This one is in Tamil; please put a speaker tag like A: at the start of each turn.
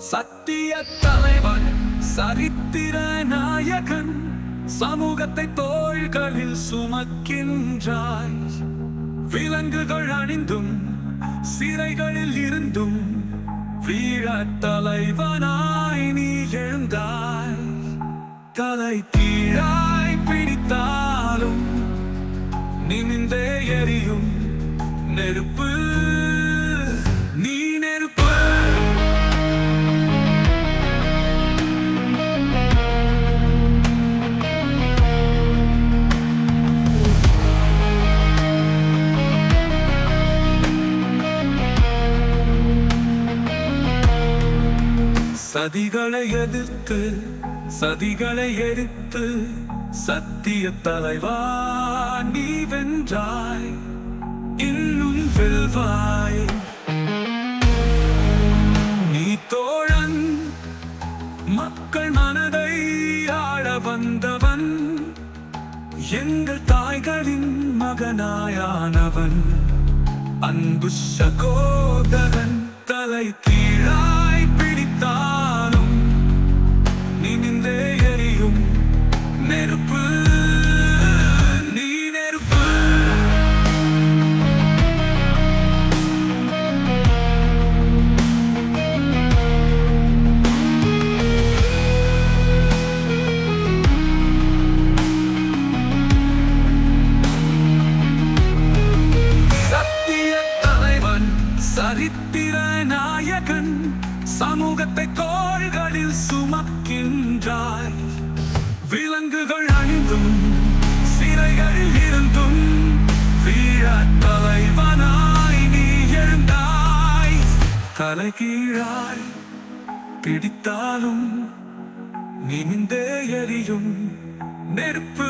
A: சத்திய தலைவன், சரித்திர நாயகன், சமூகத்தை தோள்களில் சுமக்கின்றாய். விலங்குகள் அணிந்தும் சிறைகளில் இருந்தும் வீர தலைவனாய் நீ எழுந்தாய். தலை கீழாய் பிடித்தாலும் நிமிந்தே எரியும் நெருப்பு. நீ நெருப்பு. சதிகளை எதிர்த்து சதிகளை எரித்து சத்திய தலைவா நீ வென்றாய். இன்னும் வெல்வாய். நீ தோழன், மக்கள் மனதை ஆள வந்தவன், எங்கள் தாய்களின் மகனாயானவன், அன்பு சகோதரன். தலை கீழாய் பிடித்தாலும் நிமிந்தே எரியும் நெருப்பு. நீ நெருப்பு. சத்திய தலைவன், சரித்திர நாயகன், சமூகத்தை தோள்களில் சுமக்கின்றாய். விலங்குகள் அணிந்தும் சிறைகளில் இருந்தும் வீர தலைவனாய் நீ எழுந்தாய். தலைகீழாய் பிடித்தாலும் நிமிந்தே எரியும் நெருப்பு.